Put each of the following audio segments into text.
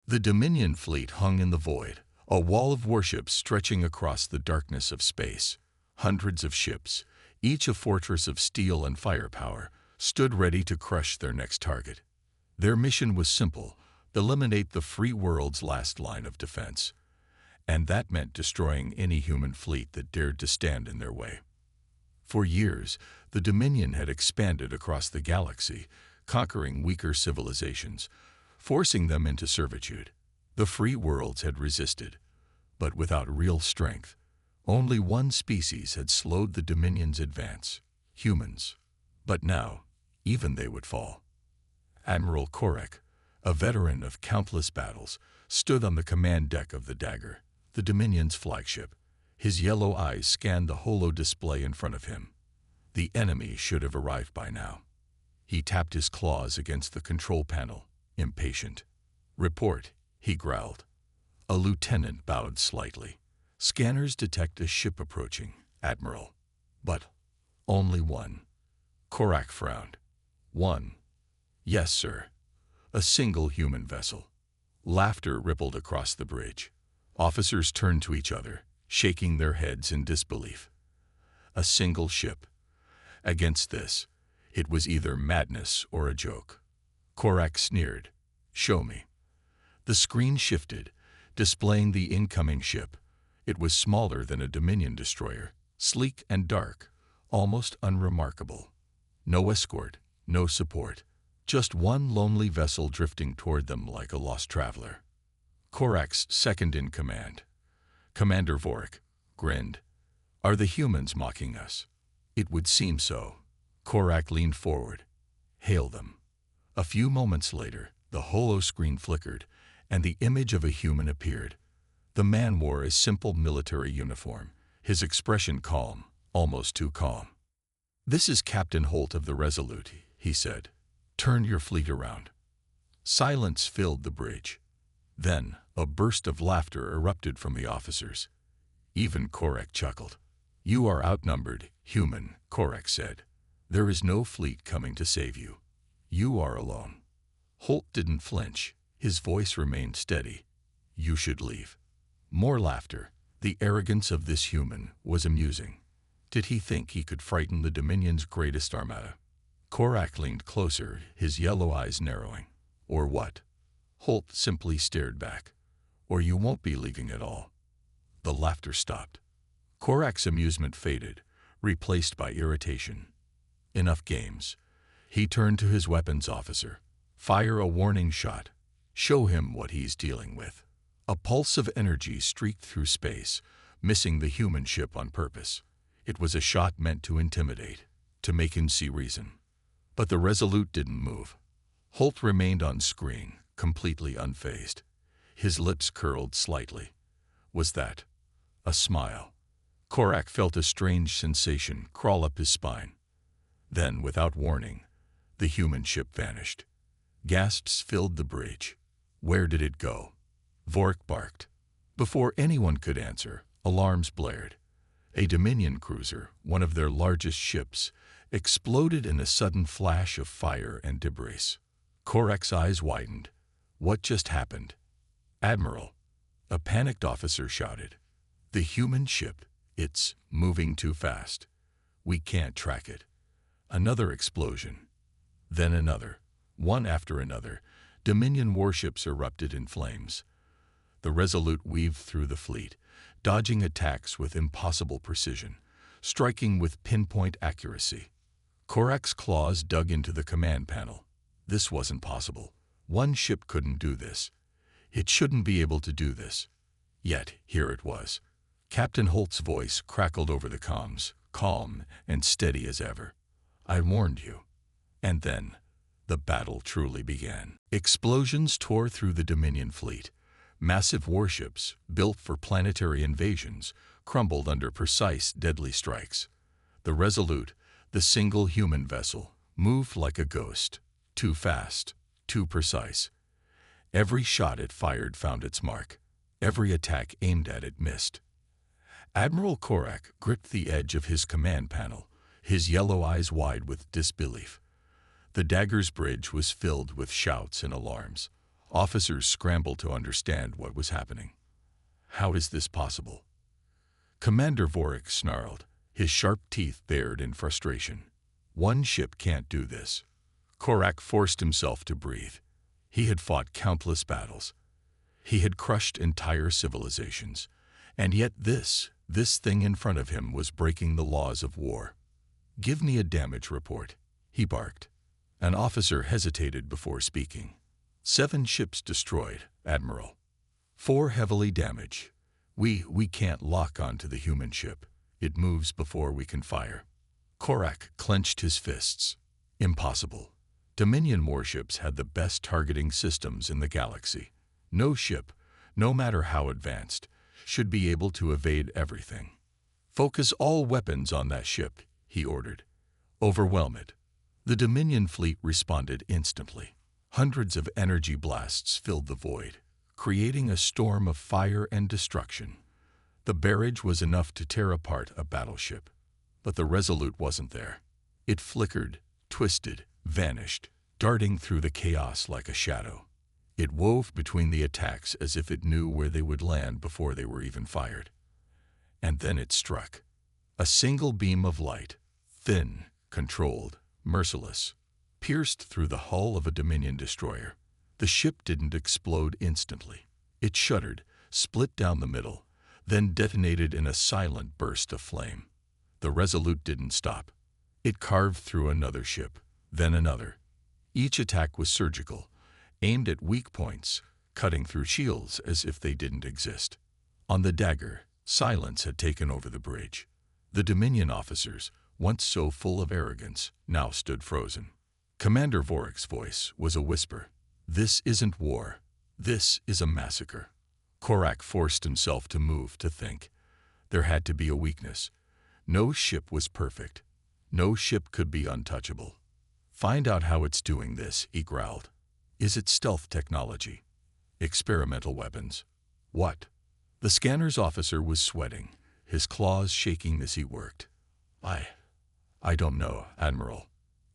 The Dominion fleet hung in the void, a wall of warships stretching across the darkness of space. Hundreds of ships, each a fortress of steel and firepower, stood ready to crush their next target. Their mission was simple: eliminate the free world's last line of defense. And that meant destroying any human fleet that dared to stand in their way. For years, the Dominion had expanded across the galaxy, conquering weaker civilizations, forcing them into servitude. The free worlds had resisted, but without real strength. Only one species had slowed the Dominion's advance: humans. But now, even they would fall. Admiral Korek, a veteran of countless battles, stood on the command deck of the Dagger, the Dominion's flagship. His yellow eyes scanned the holo display in front of him. The enemy should have arrived by now. He tapped his claws against the control panel, impatient. "Report," he growled. A lieutenant bowed slightly. "Scanners detect a ship approaching, Admiral." "But only one." Korek frowned. "One?" "Yes, sir. A single human vessel." Laughter rippled across the bridge. Officers turned to each other, shaking their heads in disbelief. A single ship. Against this, it was either madness or a joke. Korek sneered. "Show me." The screen shifted, displaying the incoming ship. It was smaller than a Dominion destroyer, sleek and dark, almost unremarkable. No escort, no support. Just one lonely vessel drifting toward them like a lost traveler. Korek's second-in-command, Commander Vorik, grinned. "Are the humans mocking us?" "It would seem so." Korek leaned forward. "Hail them." A few moments later, the holo screen flickered, and the image of a human appeared. The man wore a simple military uniform, his expression calm, almost too calm. "This is Captain Holt of the Resolute," he said. "Turn your fleet around." Silence filled the bridge. Then, a burst of laughter erupted from the officers. Even Korek chuckled. "You are outnumbered, human," Korek said. "There is no fleet coming to save you. You are alone." Holt didn't flinch. His voice remained steady. "You should leave." More laughter. The arrogance of this human was amusing. Did he think he could frighten the Dominion's greatest armada? Korek leaned closer, his yellow eyes narrowing. "Or what?" Holt simply stared back. "Or you won't be leaving at all." The laughter stopped. Korek's amusement faded, replaced by irritation. "Enough games." He turned to his weapons officer. "Fire a warning shot. Show him what he's dealing with." A pulse of energy streaked through space, missing the human ship on purpose. It was a shot meant to intimidate, to make him see reason. But the Resolute didn't move. Holt remained on screen, completely unfazed. His lips curled slightly. Was that a smile? Korek felt a strange sensation crawl up his spine. Then, without warning, the human ship vanished. Gasps filled the bridge. Where did it go? Vorik barked. Before anyone could answer, alarms blared. A Dominion cruiser, one of their largest ships, exploded in a sudden flash of fire and debris. Korek's eyes widened. What just happened? "Admiral," a panicked officer shouted. "The human ship, it's moving too fast. We can't track it." Another explosion. Then another. One after another, Dominion warships erupted in flames. The Resolute weaved through the fleet, dodging attacks with impossible precision, striking with pinpoint accuracy. Korek's claws dug into the command panel. This wasn't possible. One ship couldn't do this. It shouldn't be able to do this. Yet, here it was. Captain Holt's voice crackled over the comms, calm and steady as ever. "I warned you." And then, the battle truly began. Explosions tore through the Dominion fleet. Massive warships, built for planetary invasions, crumbled under precise, deadly strikes. The Resolute, the single human vessel, moved like a ghost, too fast, too precise. Every shot it fired found its mark. Every attack aimed at it missed. Admiral Korek gripped the edge of his command panel, his yellow eyes wide with disbelief. The Dagger's bridge was filled with shouts and alarms. Officers scrambled to understand what was happening. How is this possible? Commander Vorik snarled, his sharp teeth bared in frustration. One ship can't do this. Korak forced himself to breathe. He had fought countless battles. He had crushed entire civilizations. And yet this thing in front of him was breaking the laws of war. Give me a damage report, he barked. An officer hesitated before speaking. 7 ships destroyed, Admiral. 4 heavily damaged. We can't lock onto the human ship. It moves before we can fire. Korak clenched his fists. Impossible. Dominion warships had the best targeting systems in the galaxy. No ship, no matter how advanced, should be able to evade everything. Focus all weapons on that ship, he ordered. Overwhelm it. The Dominion fleet responded instantly. Hundreds of energy blasts filled the void, creating a storm of fire and destruction. The barrage was enough to tear apart a battleship. But the Resolute wasn't there. It flickered, twisted, vanished, darting through the chaos like a shadow. It wove between the attacks as if it knew where they would land before they were even fired. And then it struck. A single beam of light, thin, controlled, merciless, pierced through the hull of a Dominion destroyer. The ship didn't explode instantly. It shuddered, split down the middle, then detonated in a silent burst of flame. The Resolute didn't stop. It carved through another ship, then another. Each attack was surgical, aimed at weak points, cutting through shields as if they didn't exist. On the Dagger, silence had taken over the bridge. The Dominion officers, once so full of arrogance, now stood frozen. Commander Vorik's voice was a whisper. This isn't war. This is a massacre. Korak forced himself to move, to think. There had to be a weakness. No ship was perfect. No ship could be untouchable. Find out how it's doing this, he growled. Is it stealth technology? Experimental weapons? What? The scanner's officer was sweating, his claws shaking as he worked. I don't know, Admiral.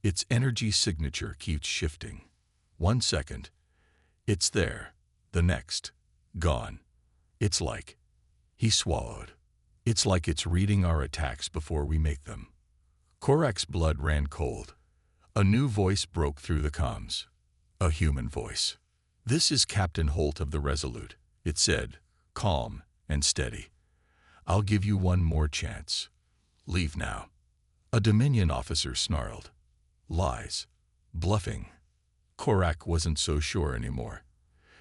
Its energy signature keeps shifting. 1 second. It's there. The next. Gone. It's like. He swallowed. It's like it's reading our attacks before we make them. Korak's blood ran cold. A new voice broke through the comms. A human voice. This is Captain Holt of the Resolute, it said, calm and steady. I'll give you one more chance. Leave now. A Dominion officer snarled. Lies. Bluffing. Korak wasn't so sure anymore.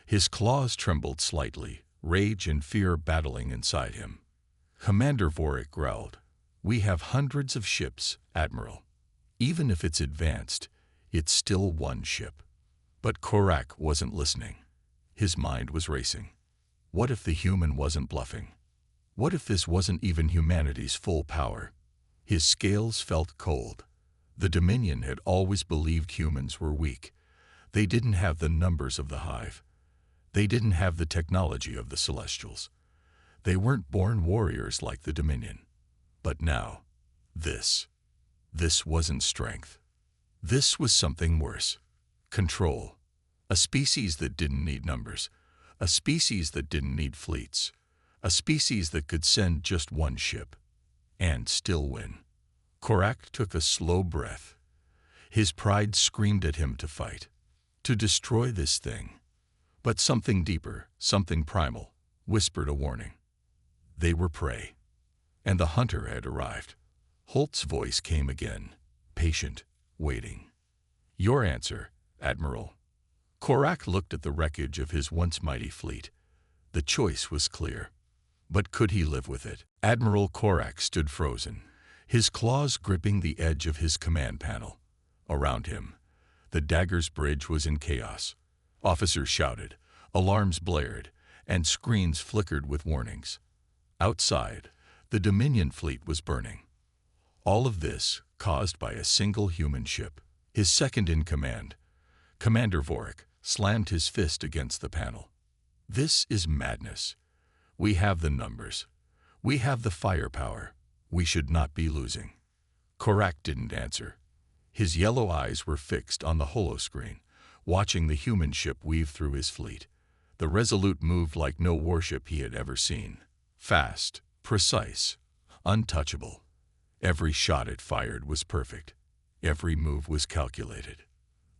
His claws trembled slightly, rage and fear battling inside him. Commander Vorik growled. We have hundreds of ships, Admiral. Even if it's advanced, it's still one ship. But Korak wasn't listening. His mind was racing. What if the human wasn't bluffing? What if this wasn't even humanity's full power? His scales felt cold. The Dominion had always believed humans were weak. They didn't have the numbers of the Hive. They didn't have the technology of the Celestials. They weren't born warriors like the Dominion. But now, this wasn't strength. This was something worse. Control. A species that didn't need numbers. A species that didn't need fleets. A species that could send just one ship. And still win. Korak took a slow breath. His pride screamed at him to fight. To destroy this thing. But something deeper, something primal, whispered a warning. They were prey. And the hunter had arrived. Holt's voice came again, patient, waiting. Your answer, Admiral. Korak looked at the wreckage of his once mighty fleet. The choice was clear. But could he live with it? Admiral Korak stood frozen, his claws gripping the edge of his command panel. Around him, the Dagger's bridge was in chaos. Officers shouted, alarms blared, and screens flickered with warnings. Outside, the Dominion fleet was burning. All of this caused by a single human ship. His second in command, Commander Vorik, slammed his fist against the panel. This is madness. We have the numbers. We have the firepower. We should not be losing. Korak didn't answer. His yellow eyes were fixed on the holoscreen, watching the human ship weave through his fleet. The Resolute moved like no warship he had ever seen. Fast, precise, untouchable. Every shot it fired was perfect. Every move was calculated.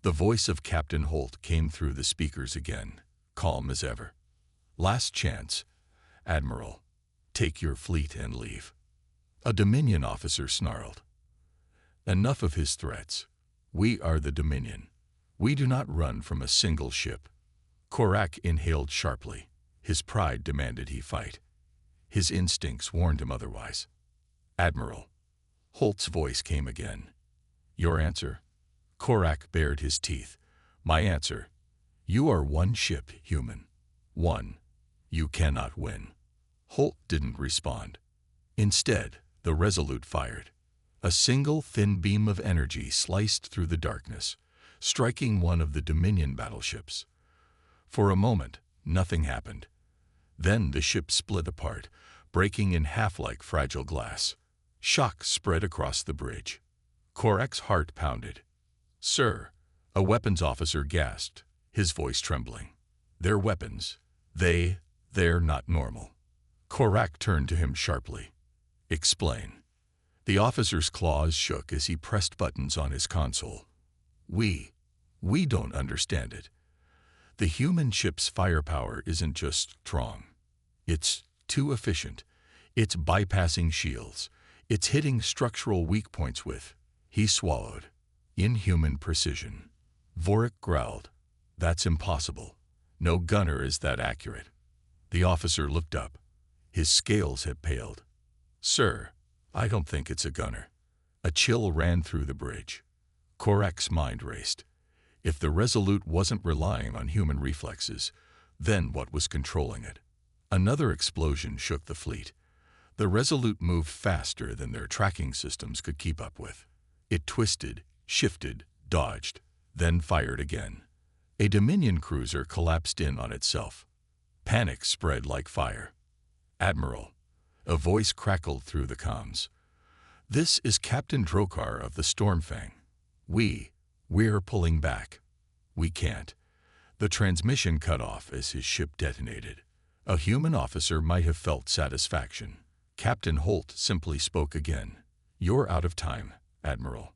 The voice of Captain Holt came through the speakers again, calm as ever. "Last chance, Admiral. Take your fleet and leave." A Dominion officer snarled. "Enough of his threats. We are the Dominion. We do not run from a single ship." Korak inhaled sharply. His pride demanded he fight. His instincts warned him otherwise. "Admiral." Holt's voice came again. "Your answer?" Korak bared his teeth. "My answer. You are one ship, human. One. You cannot win." Holt didn't respond. Instead, the Resolute fired. A single thin beam of energy sliced through the darkness, striking one of the Dominion battleships. For a moment, nothing happened. Then the ship split apart, breaking in half like fragile glass. Shock spread across the bridge. Korak's heart pounded. "Sir," a weapons officer gasped, his voice trembling. "Their weapons. They're not normal." Korak turned to him sharply. "Explain." The officer's claws shook as he pressed buttons on his console. We don't understand it. The human ship's firepower isn't just strong. It's too efficient. It's bypassing shields. It's hitting structural weak points with," he swallowed, "inhuman precision." Vorik growled. "That's impossible. No gunner is that accurate." The officer looked up. His scales had paled. "Sir, I don't think it's a gunner." A chill ran through the bridge. Korak's mind raced. If the Resolute wasn't relying on human reflexes, then what was controlling it? Another explosion shook the fleet. The Resolute moved faster than their tracking systems could keep up with. It twisted, shifted, dodged, then fired again. A Dominion cruiser collapsed in on itself. Panic spread like fire. "Admiral," a voice crackled through the comms. "This is Captain Drokar of the Stormfang. We're pulling back. We can't." The transmission cut off as his ship detonated. A human officer might have felt satisfaction. Captain Holt simply spoke again. "You're out of time, Admiral."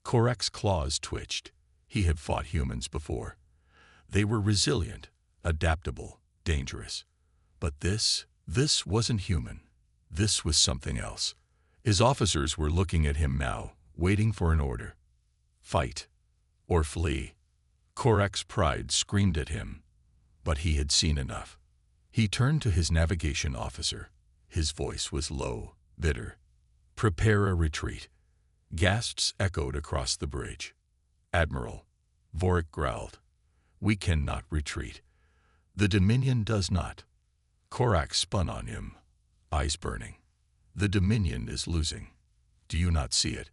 Korak's claws twitched. He had fought humans before. They were resilient, adaptable, dangerous. But this wasn't human. This was something else. His officers were looking at him now, waiting for an order. Fight. Or flee. Korak's pride screamed at him. But he had seen enough. He turned to his navigation officer. His voice was low, bitter. "Prepare a retreat." Gasps echoed across the bridge. "Admiral," Vorik growled, "we cannot retreat. The Dominion does not." Korak spun on him, eyes burning. "The Dominion is losing. Do you not see it?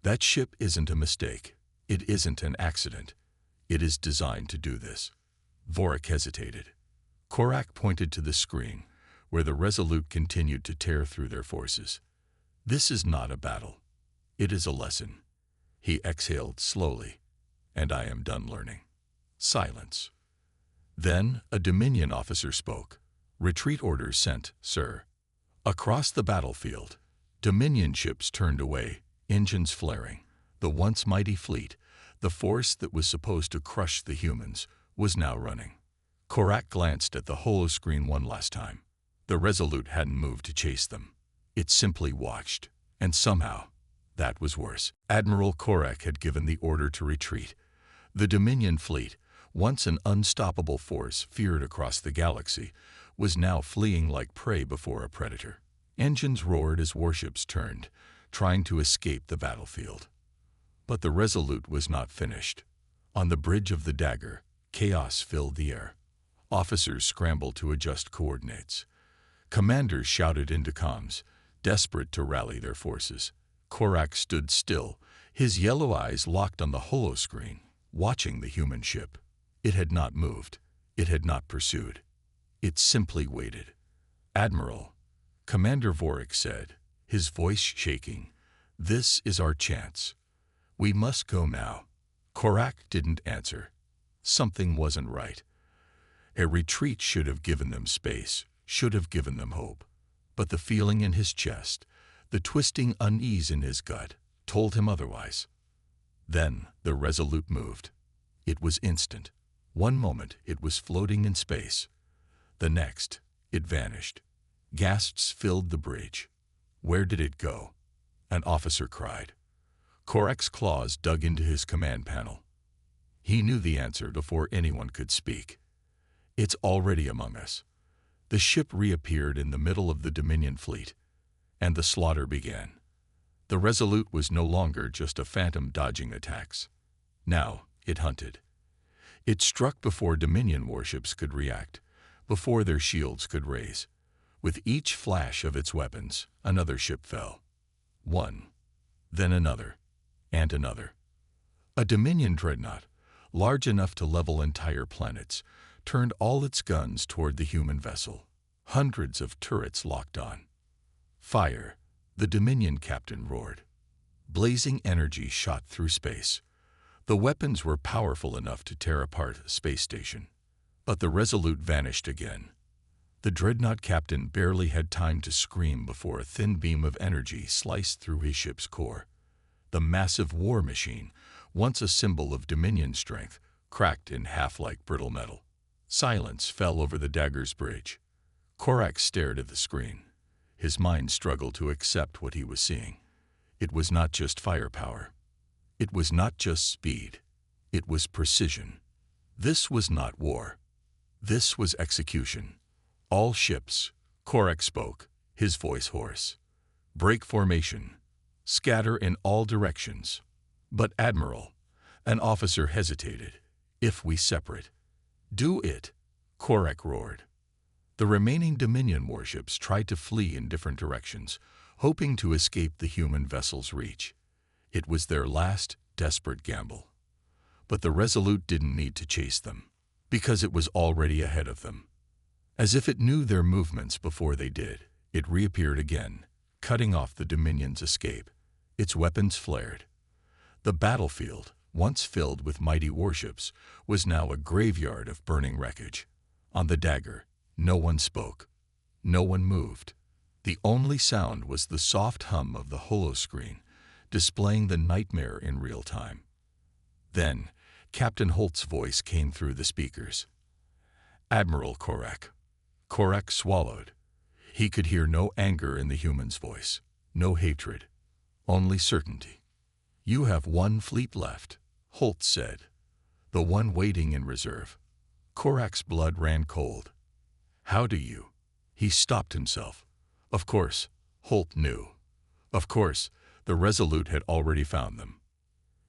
That ship isn't a mistake. It isn't an accident. It is designed to do this." Vorik hesitated. Korak pointed to the screen, where the Resolute continued to tear through their forces. "This is not a battle. It is a lesson." He exhaled slowly. "And I am done learning." Silence. Then a Dominion officer spoke. "Retreat orders sent, sir." Across the battlefield, Dominion ships turned away, engines flaring. The once mighty fleet, the force that was supposed to crush the humans, was now running. Korak glanced at the holoscreen one last time. The Resolute hadn't moved to chase them. It simply watched. And somehow, that was worse. Admiral Korak had given the order to retreat. The Dominion fleet, once an unstoppable force feared across the galaxy, was now fleeing like prey before a predator. Engines roared as warships turned, trying to escape the battlefield. But the Resolute was not finished. On the bridge of the Dagger, chaos filled the air. Officers scrambled to adjust coordinates. Commanders shouted into comms, desperate to rally their forces. Korak stood still, his yellow eyes locked on the holoscreen, watching the human ship. It had not moved. It had not pursued. It simply waited. "Admiral," Commander Vorik said, his voice shaking, "this is our chance. We must go now." Korak didn't answer. Something wasn't right. A retreat should have given them space, should have given them hope. But the feeling in his chest, the twisting unease in his gut, told him otherwise. Then the Resolute moved. It was instant. One moment it was floating in space. The next, it vanished. Gasps filled the bridge. Where did it go? An officer cried. Korak's claws dug into his command panel. He knew the answer before anyone could speak. It's already among us. The ship reappeared in the middle of the Dominion fleet, and the slaughter began. The Resolute was no longer just a phantom dodging attacks. Now it hunted. It struck before Dominion warships could react, before their shields could raise. With each flash of its weapons, another ship fell. One, then another, and another. A Dominion dreadnought, large enough to level entire planets, turned all its guns toward the human vessel. Hundreds of turrets locked on. Fire, the Dominion captain roared. Blazing energy shot through space. The weapons were powerful enough to tear apart a space station. But the Resolute vanished again. The dreadnought captain barely had time to scream before a thin beam of energy sliced through his ship's core. The massive war machine, once a symbol of Dominion strength, cracked in half like brittle metal. Silence fell over the Dagger's bridge. Korak stared at the screen. His mind struggled to accept what he was seeing. It was not just firepower. It was not just speed. It was precision. This was not war. This was execution. All ships, Korak spoke, his voice hoarse. Break formation. Scatter in all directions. But Admiral, an officer hesitated. If we separate. Do it, Korak roared. The remaining Dominion warships tried to flee in different directions, hoping to escape the human vessel's reach. It was their last, desperate gamble. But the Resolute didn't need to chase them, because it was already ahead of them. As if it knew their movements before they did, it reappeared again, cutting off the Dominion's escape. Its weapons flared. The battlefield, once filled with mighty warships, was now a graveyard of burning wreckage. On the Dagger, no one spoke. No one moved. The only sound was the soft hum of the holoscreen, displaying the nightmare in real time. Then, Captain Holt's voice came through the speakers. Admiral Korak. Korak swallowed. He could hear no anger in the human's voice, no hatred, only certainty. You have one fleet left, Holt said. The one waiting in reserve. Korak's blood ran cold. How do you? He stopped himself. Of course, Holt knew. Of course, the Resolute had already found them.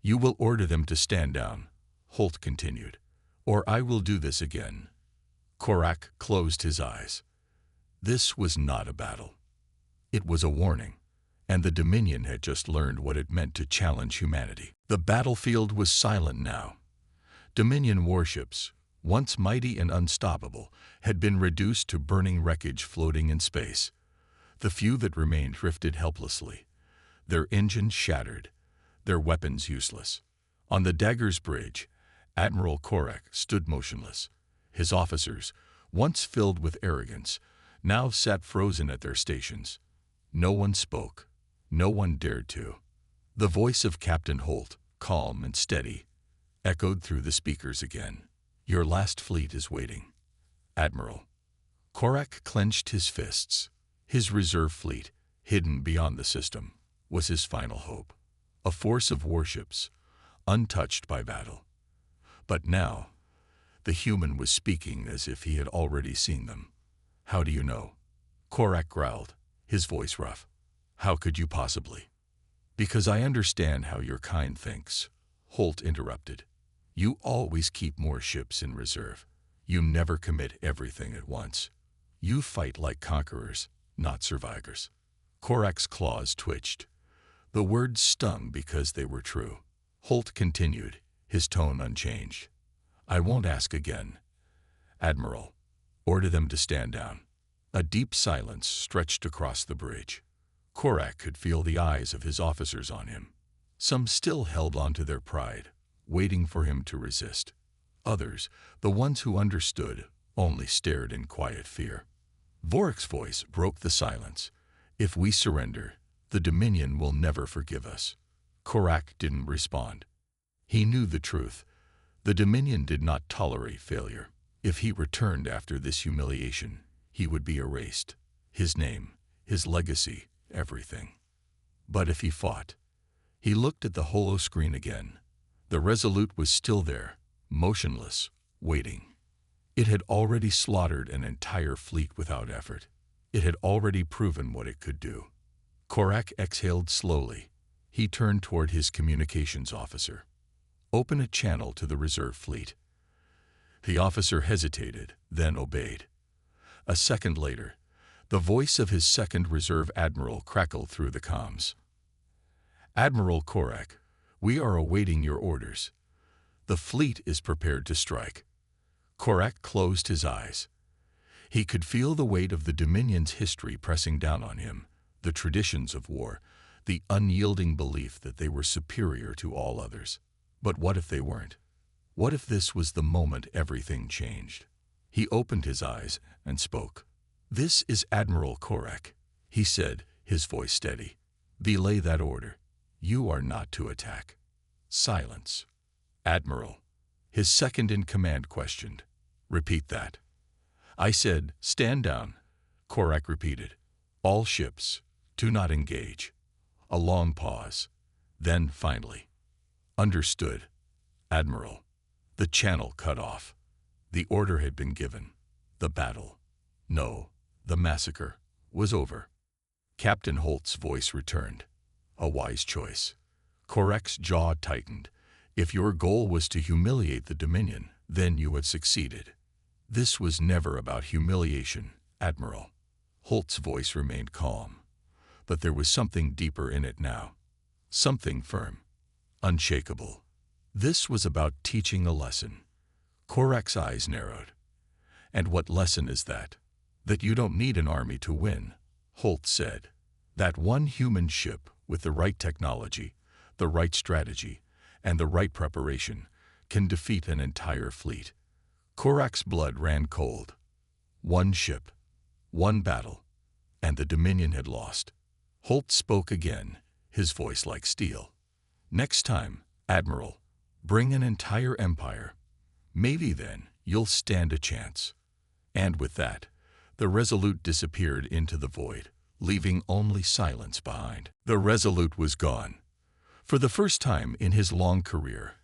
You will order them to stand down, Holt continued, or I will do this again. Korak closed his eyes. This was not a battle. It was a warning, and the Dominion had just learned what it meant to challenge humanity. The battlefield was silent now. Dominion warships, once mighty and unstoppable, had been reduced to burning wreckage floating in space. The few that remained drifted helplessly, their engines shattered, their weapons useless. On the Dagger's bridge, Admiral Korak stood motionless. His officers, once filled with arrogance, now sat frozen at their stations. No one spoke. No one dared to. The voice of Captain Holt, calm and steady, echoed through the speakers again. Your last fleet is waiting, Admiral. Korak clenched his fists. His reserve fleet, hidden beyond the system, was his final hope. A force of warships, untouched by battle. But now, the human was speaking as if he had already seen them. How do you know? Korak growled, his voice rough. How could you possibly? Because I understand how your kind thinks, Holt interrupted. You always keep more ships in reserve. You never commit everything at once. You fight like conquerors, not survivors. Korak's claws twitched. The words stung because they were true. Holt continued, his tone unchanged. I won't ask again. Admiral, order them to stand down. A deep silence stretched across the bridge. Korak could feel the eyes of his officers on him. Some still held on to their pride, waiting for him to resist. Others, the ones who understood, only stared in quiet fear. Vorik's voice broke the silence. If we surrender, the Dominion will never forgive us. Korak didn't respond. He knew the truth. The Dominion did not tolerate failure. If he returned after this humiliation, he would be erased. His name, his legacy, everything. But if he fought, he looked at the holoscreen again. The Resolute was still there, motionless, waiting. It had already slaughtered an entire fleet without effort. It had already proven what it could do. Korak exhaled slowly. He turned toward his communications officer. "Open a channel to the reserve fleet." The officer hesitated, then obeyed. A second later, the voice of his second reserve admiral crackled through the comms. "Admiral Korak, we are awaiting your orders. The fleet is prepared to strike." Korak closed his eyes. He could feel the weight of the Dominion's history pressing down on him, the traditions of war, the unyielding belief that they were superior to all others. But what if they weren't? What if this was the moment everything changed? He opened his eyes and spoke. "This is Admiral Korak," he said, his voice steady. "Belay that order. You are not to attack." Silence. "Admiral," his second-in-command questioned. "Repeat that." "I said, stand down," Korak repeated. "All ships, do not engage." A long pause. Then, finally, "Understood, Admiral." The channel cut off. The order had been given. The battle, no, the massacre, was over. Captain Holt's voice returned. "A wise choice." Korak's jaw tightened. "If your goal was to humiliate the Dominion, then you had succeeded." "This was never about humiliation, Admiral." Holt's voice remained calm. But there was something deeper in it now. Something firm, unshakable. This was about teaching a lesson. Korak's eyes narrowed. "And what lesson is that?" "That you don't need an army to win," Holt said. "That one human ship with the right technology, the right strategy, and the right preparation can defeat an entire fleet." Korak's blood ran cold. One ship, one battle, and the Dominion had lost. Holt spoke again, his voice like steel. "Next time, Admiral, bring an entire empire. Maybe then you'll stand a chance." And with that, the Resolute disappeared into the void, leaving only silence behind. The Resolute was gone. For the first time in his long career,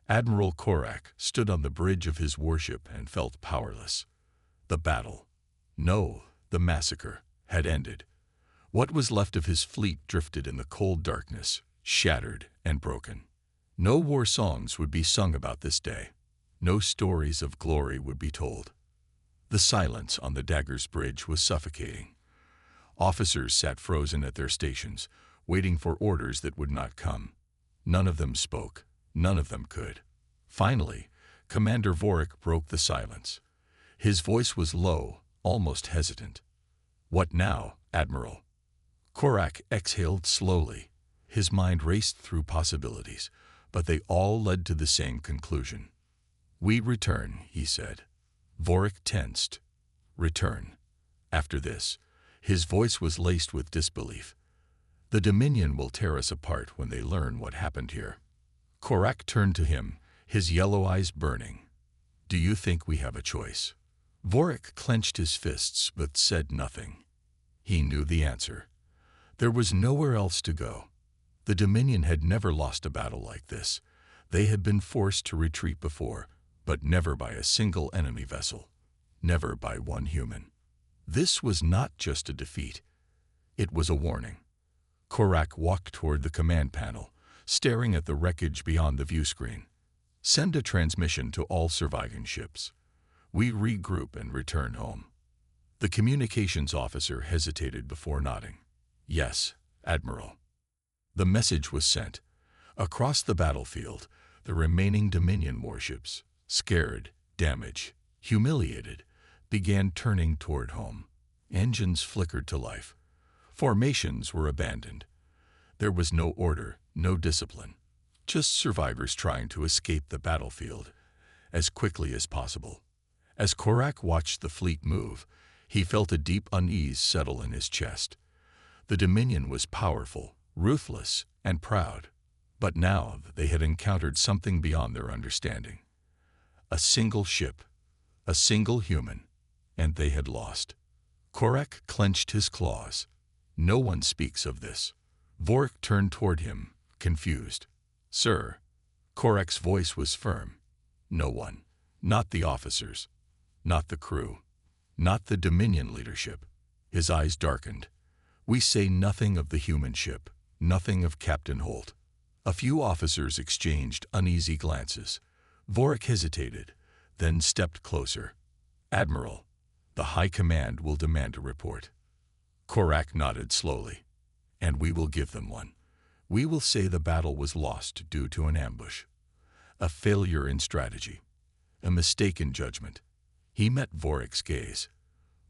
Admiral Korak stood on the bridge of his warship and felt powerless. The battle, no, the massacre, had ended. What was left of his fleet drifted in the cold darkness, shattered and broken. No war songs would be sung about this day. No stories of glory would be told. The silence on the Dagger's bridge was suffocating. Officers sat frozen at their stations, waiting for orders that would not come. None of them spoke. None of them could. Finally, Commander Vorik broke the silence. His voice was low, almost hesitant. "What now, Admiral?" Korak exhaled slowly. His mind raced through possibilities, but they all led to the same conclusion. "We return," he said. Vorik tensed. "Return." After this, his voice was laced with disbelief. "The Dominion will tear us apart when they learn what happened here." Korak turned to him, his yellow eyes burning. "Do you think we have a choice?" Vorik clenched his fists but said nothing. He knew the answer. There was nowhere else to go. The Dominion had never lost a battle like this. They had been forced to retreat before, but never by a single enemy vessel. Never by one human. This was not just a defeat. It was a warning. Korak walked toward the command panel, staring at the wreckage beyond the view screen. "Send a transmission to all surviving ships. We regroup and return home." The communications officer hesitated before nodding. "Yes, Admiral." The message was sent. Across the battlefield, the remaining Dominion warships, scared, damaged, humiliated, began turning toward home. Engines flickered to life. Formations were abandoned. There was no order, no discipline, just survivors trying to escape the battlefield as quickly as possible. As Korak watched the fleet move, he felt a deep unease settle in his chest. The Dominion was powerful, ruthless, and proud, but now they had encountered something beyond their understanding. A single ship, a single human, and they had lost. Korak clenched his claws. No one speaks of this. Vorik turned toward him, confused. Sir. Korak's voice was firm. No one. Not the officers. Not the crew. Not the Dominion leadership. His eyes darkened. We say nothing of the human ship, nothing of Captain Holt. A few officers exchanged uneasy glances. Vorik hesitated, then stepped closer. Admiral, the High Command will demand a report. Korak nodded slowly. And we will give them one. We will say the battle was lost due to an ambush. A failure in strategy. A mistake in judgment. He met Vorik's gaze.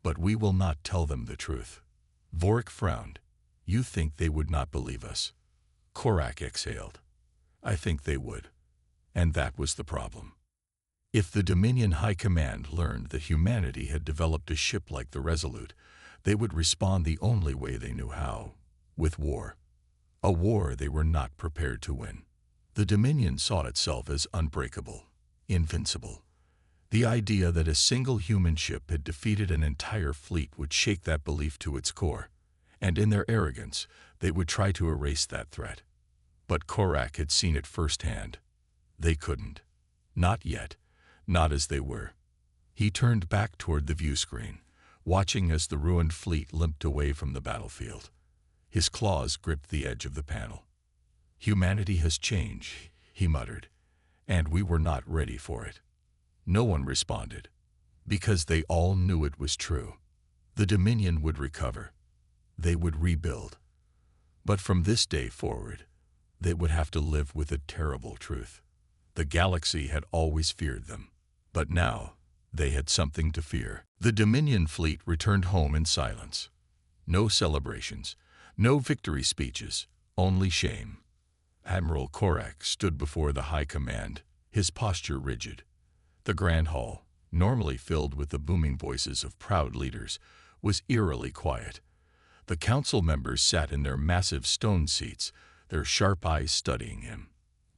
But we will not tell them the truth. Vorik frowned. You think they would not believe us? Korak exhaled. I think they would. And that was the problem. If the Dominion High Command learned that humanity had developed a ship like the Resolute, they would respond the only way they knew how, with war. A war they were not prepared to win. The Dominion saw itself as unbreakable, invincible. The idea that a single human ship had defeated an entire fleet would shake that belief to its core, and in their arrogance, they would try to erase that threat. But Korak had seen it firsthand. They couldn't. Not yet. Not as they were. He turned back toward the view screen, watching as the ruined fleet limped away from the battlefield. His claws gripped the edge of the panel. Humanity has changed, he muttered, and we were not ready for it. No one responded, because they all knew it was true. The Dominion would recover. They would rebuild. But from this day forward, they would have to live with a terrible truth. The galaxy had always feared them, but now they had something to fear. The Dominion fleet returned home in silence. No celebrations, no victory speeches, only shame. Admiral Korak stood before the High Command, his posture rigid. The Grand Hall, normally filled with the booming voices of proud leaders, was eerily quiet. The council members sat in their massive stone seats, their sharp eyes studying him.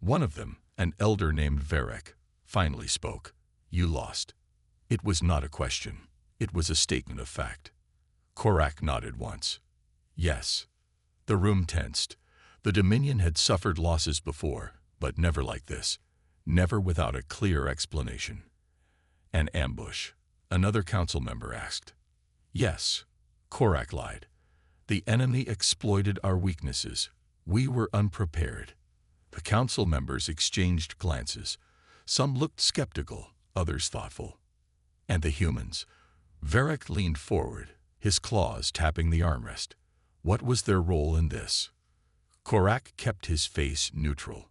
One of them, an elder named Varek, finally spoke. You lost. It was not a question. It was a statement of fact. Korak nodded once. Yes. The room tensed. The Dominion had suffered losses before, but never like this. Never without a clear explanation. An ambush, another council member asked. Yes, Korak lied. The enemy exploited our weaknesses. We were unprepared. The council members exchanged glances. Some looked skeptical, others thoughtful. And the humans? Varek leaned forward, his claws tapping the armrest. What was their role in this? Korak kept his face neutral.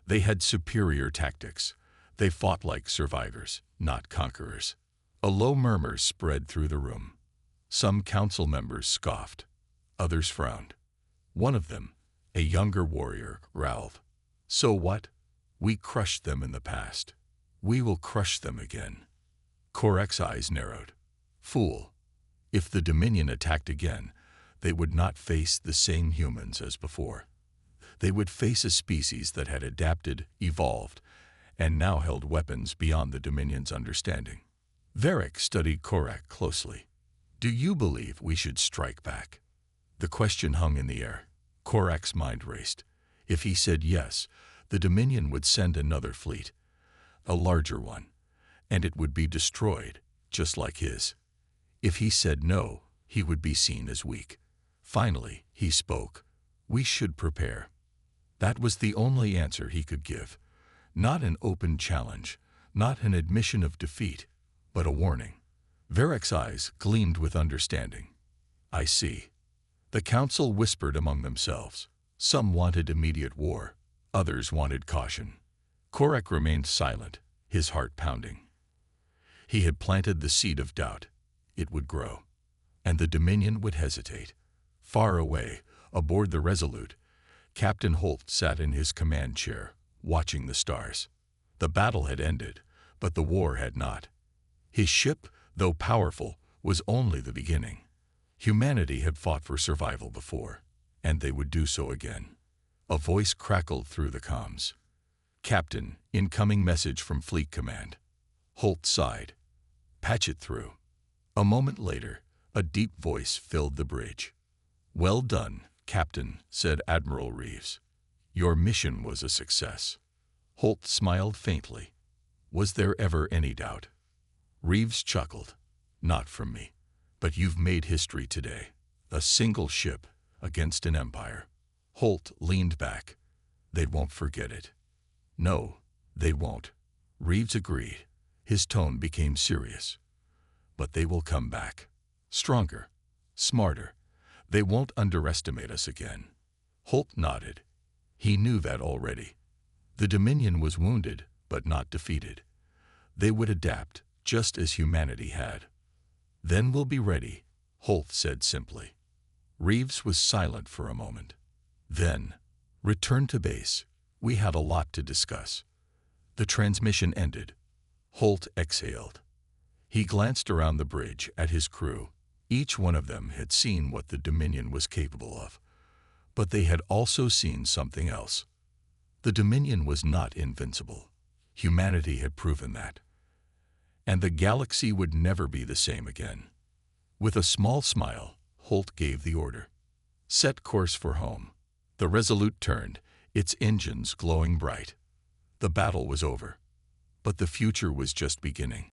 They had superior tactics. They fought like survivors, not conquerors. A low murmur spread through the room. Some council members scoffed. Others frowned. One of them, a younger warrior, growled. So what? We crushed them in the past. We will crush them again. Korak's eyes narrowed. Fool. If the Dominion attacked again, they would not face the same humans as before. They would face a species that had adapted, evolved, and now held weapons beyond the Dominion's understanding. Varek studied Korak closely. Do you believe we should strike back? The question hung in the air. Korak's mind raced. If he said yes, the Dominion would send another fleet, a larger one, and it would be destroyed, just like his. If he said no, he would be seen as weak. Finally, he spoke. We should prepare. That was the only answer he could give. Not an open challenge, not an admission of defeat, but a warning. Varek's eyes gleamed with understanding. I see. The council whispered among themselves. Some wanted immediate war. Others wanted caution. Korak remained silent, his heart pounding. He had planted the seed of doubt. It would grow. And the Dominion would hesitate. Far away, aboard the Resolute, Captain Holt sat in his command chair, watching the stars. The battle had ended, but the war had not. His ship, though powerful, was only the beginning. Humanity had fought for survival before, and they would do so again. A voice crackled through the comms. "Captain, incoming message from Fleet Command." Holt sighed. "Patch it through." A moment later, a deep voice filled the bridge. "Well done, Captain," said Admiral Reeves. "Your mission was a success." Holt smiled faintly. "Was there ever any doubt?" Reeves chuckled. "Not from me. But you've made history today. A single ship against an empire." Holt leaned back. "They won't forget it." "No, they won't," Reeves agreed. His tone became serious. "But they will come back. Stronger, smarter. They won't underestimate us again." Holt nodded. He knew that already. The Dominion was wounded, but not defeated. They would adapt, just as humanity had. "Then we'll be ready," Holt said simply. Reeves was silent for a moment. Then, "Return to base. We had a lot to discuss." The transmission ended. Holt exhaled. He glanced around the bridge at his crew. Each one of them had seen what the Dominion was capable of. But they had also seen something else. The Dominion was not invincible. Humanity had proven that. And the galaxy would never be the same again. With a small smile, Holt gave the order. "Set course for home." The Resolute turned, its engines glowing bright. The battle was over. But the future was just beginning.